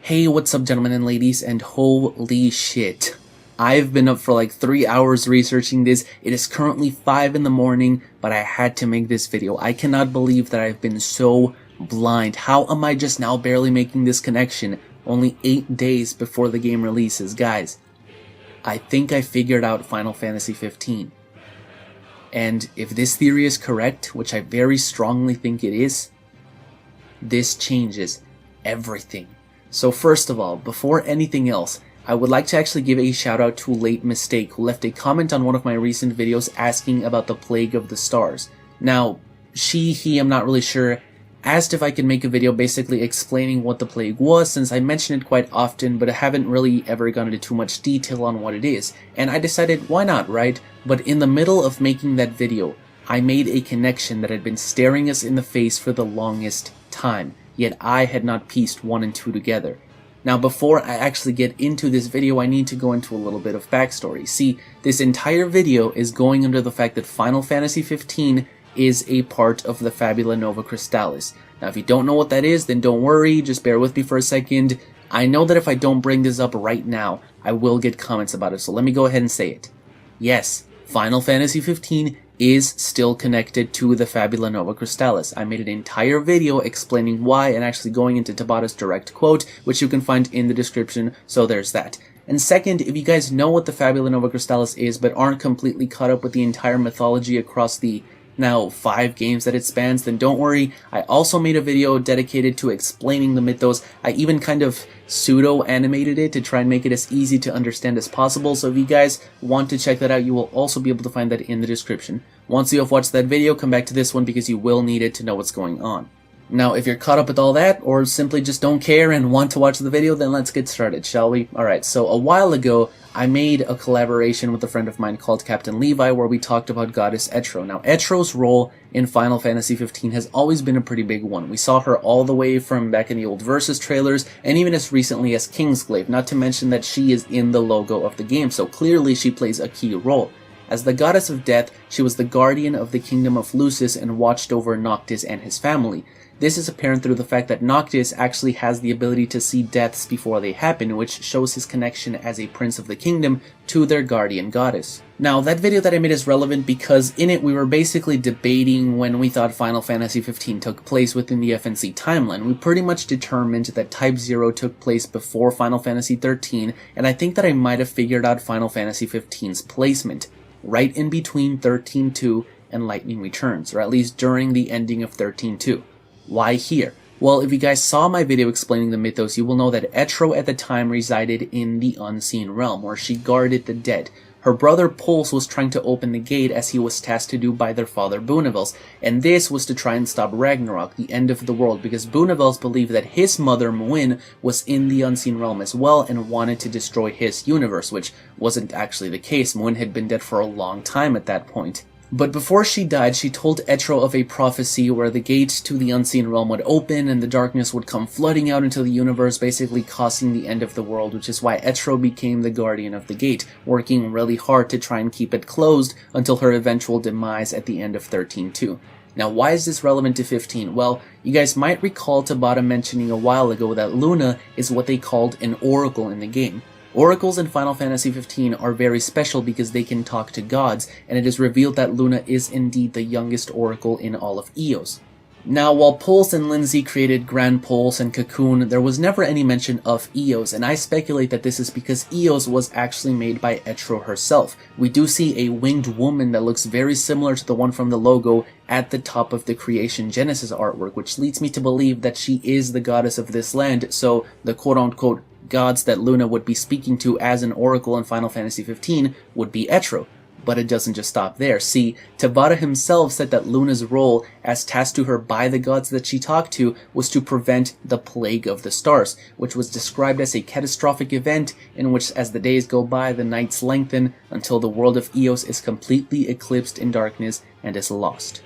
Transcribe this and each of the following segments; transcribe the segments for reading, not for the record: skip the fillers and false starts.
Hey, what's up gentlemen and ladies, and holy shit. I've been up for like 3 hours researching this. It is currently 5 in the morning, but I had to make this video. I cannot believe that I've been so blind. How am I just now barely making this connection only 8 days before the game releases? Guys, I think I figured out Final Fantasy 15. And if this theory is correct, which I very strongly think it is, this changes everything. So first of all, before anything else, I would like to actually give a shout out to Late Mistake, who left a comment on one of my recent videos asking about the Plague of the Stars. Now, he, I'm not really sure, asked if I could make a video basically explaining what the plague was, since I mention it quite often, but I haven't really ever gone into too much detail on what it is. And I decided, why not, right? But in the middle of making that video, I made a connection that had been staring us in the face for the longest time. Yet I had not pieced 1 and 2 together. Now before I actually get into this video, I need to go into a little bit of backstory. See, this entire video is going under the fact that Final Fantasy 15 is a part of the Fabula Nova Crystallis. Now if you don't know what that is, then don't worry, just bear with me for a second. I know that if I don't bring this up right now, I will get comments about it, so let me go ahead and say it. Yes, Final Fantasy 15 is still connected to the Fabula Nova Crystallis. I made an entire video explaining why and actually going into Tabata's direct quote, which you can find in the description, so there's that. And second, if you guys know what the Fabula Nova Crystallis is but aren't completely caught up with the entire mythology across the now 5 games that it spans, then don't worry, I also made a video dedicated to explaining the mythos. I even kind of pseudo-animated it to try and make it as easy to understand as possible, so if you guys want to check that out, you will also be able to find that in the description. Once you have watched that video, come back to this one because you will need it to know what's going on. Now, if you're caught up with all that, or simply just don't care and want to watch the video, then let's get started, shall we? Alright, so a while ago, I made a collaboration with a friend of mine called Captain Levi where we talked about Goddess Etro. Now, Etro's role in Final Fantasy 15 has always been a pretty big one. We saw her all the way from back in the old Versus trailers, and even as recently as Kingsglaive, not to mention that she is in the logo of the game, so clearly she plays a key role. As the Goddess of Death, she was the guardian of the Kingdom of Lucis and watched over Noctis and his family. This is apparent through the fact that Noctis actually has the ability to see deaths before they happen, which shows his connection as a prince of the kingdom to their guardian goddess. Now, that video that I made is relevant because in it we were basically debating when we thought Final Fantasy 15 took place within the FNC timeline. We pretty much determined that Type 0 took place before Final Fantasy 13, and I think that I might have figured out Final Fantasy 15's placement, right in between 13.2 and Lightning Returns, or at least during the ending of 13.2. Why here? Well, if you guys saw my video explaining the mythos, you will know that Etro at the time resided in the Unseen Realm, where she guarded the dead. Her brother Pulse was trying to open the gate as he was tasked to do by their father Boonevels, and this was to try and stop Ragnarok, the end of the world, because Boonevels believed that his mother Muin was in the Unseen Realm as well and wanted to destroy his universe, which wasn't actually the case. Muin had been dead for a long time at that point. But before she died, she told Etro of a prophecy where the gate to the Unseen Realm would open and the darkness would come flooding out into the universe, basically causing the end of the world, which is why Etro became the guardian of the gate, working really hard to try and keep it closed until her eventual demise at the end of 13.2. Now, why is this relevant to 15? Well, you guys might recall Tabata mentioning a while ago that Luna is what they called an oracle in the game. Oracles in Final Fantasy 15 are very special because they can talk to gods, and it is revealed that Luna is indeed the youngest oracle in all of Eos. Now, while Pulse and Lindsay created Grand Pulse and Cocoon, there was never any mention of Eos, and I speculate that this is because Eos was actually made by Etro herself. We do see a winged woman that looks very similar to the one from the logo at the top of the Creation Genesis artwork, which leads me to believe that she is the goddess of this land, so the quote-unquote gods that Luna would be speaking to as an oracle in Final Fantasy 15 would be Etro. But it doesn't just stop there. See, Tabata himself said that Luna's role, as tasked to her by the gods that she talked to, was to prevent the Plague of the Stars, which was described as a catastrophic event in which, as the days go by, the nights lengthen until the world of Eos is completely eclipsed in darkness and is lost.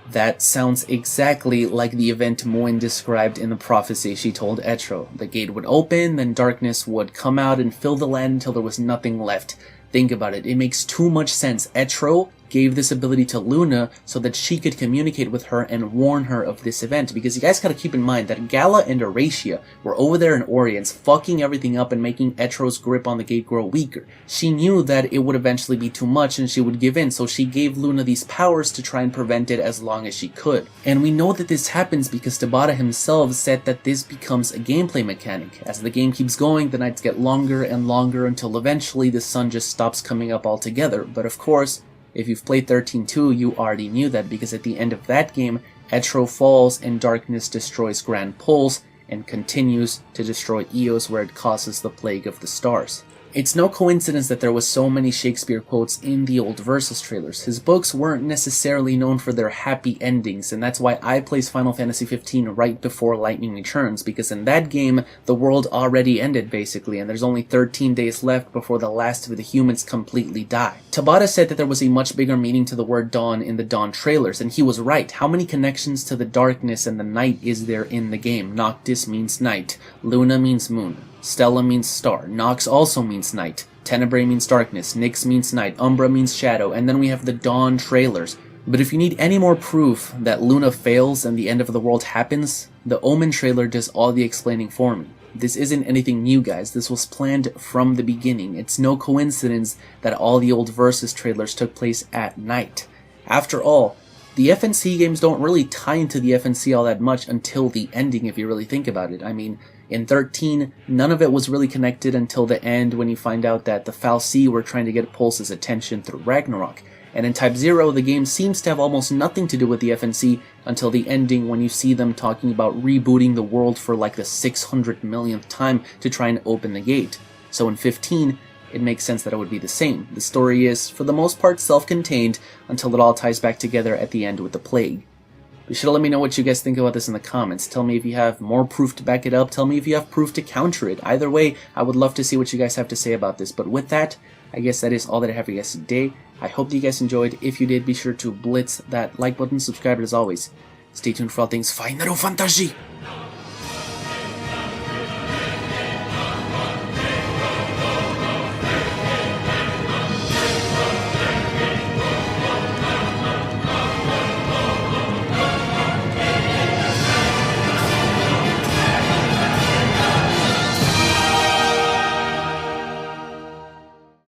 That sounds exactly like the event Muin described in the prophecy she told Etro. The gate would open, then darkness would come out and fill the land until there was nothing left. Think about it, it makes too much sense. Etro gave this ability to Luna so that she could communicate with her and warn her of this event, because you guys gotta keep in mind that Gala and Eratia were over there in Orience fucking everything up and making Etro's grip on the gate grow weaker. She knew that it would eventually be too much and she would give in, so she gave Luna these powers to try and prevent it as long as she could. And we know that this happens because Tabata himself said that this becomes a gameplay mechanic. As the game keeps going, the nights get longer and longer until eventually the sun just stops coming up altogether. But of course, if you've played 13.2, you already knew that, because at the end of that game, Etro falls and darkness destroys Grand Pulse and continues to destroy Eos, where it causes the Plague of the Stars. It's no coincidence that there was so many Shakespeare quotes in the old Versus trailers. His books weren't necessarily known for their happy endings, and that's why I placed Final Fantasy XV right before Lightning Returns, because in that game, the world already ended basically, and there's only 13 days left before the last of the humans completely die. Tabata said that there was a much bigger meaning to the word dawn in the Dawn trailers, and he was right. How many connections to the darkness and the night is there in the game? Noctis means night, Luna means moon, Stella means star, Nox also means night, Tenebrae means darkness, Nyx means night, Umbra means shadow, and then we have the Dawn trailers. But if you need any more proof that Luna fails and the end of the world happens, the Omen trailer does all the explaining for me. This isn't anything new, guys. This was planned from the beginning. It's no coincidence that all the old Versus trailers took place at night. After all, the FNC games don't really tie into the FNC all that much until the ending, if you really think about it. I mean, in 13, none of it was really connected until the end, when you find out that the fal'Cie were trying to get Pulse's attention through Ragnarok. And in Type 0, the game seems to have almost nothing to do with the FNC until the ending, when you see them talking about rebooting the world for like the 600 millionth time to try and open the gate. So in 15, it makes sense that it would be the same. The story is, for the most part, self-contained until it all ties back together at the end with the Plague. Be sure to let me know what you guys think about this in the comments. Tell me if you have more proof to back it up. Tell me if you have proof to counter it. Either way, I would love to see what you guys have to say about this. But with that, I guess that is all that I have for you guys today. I hope that you guys enjoyed. If you did, be sure to blitz that like button, subscribe, and as always, stay tuned for all things Final Fantasy!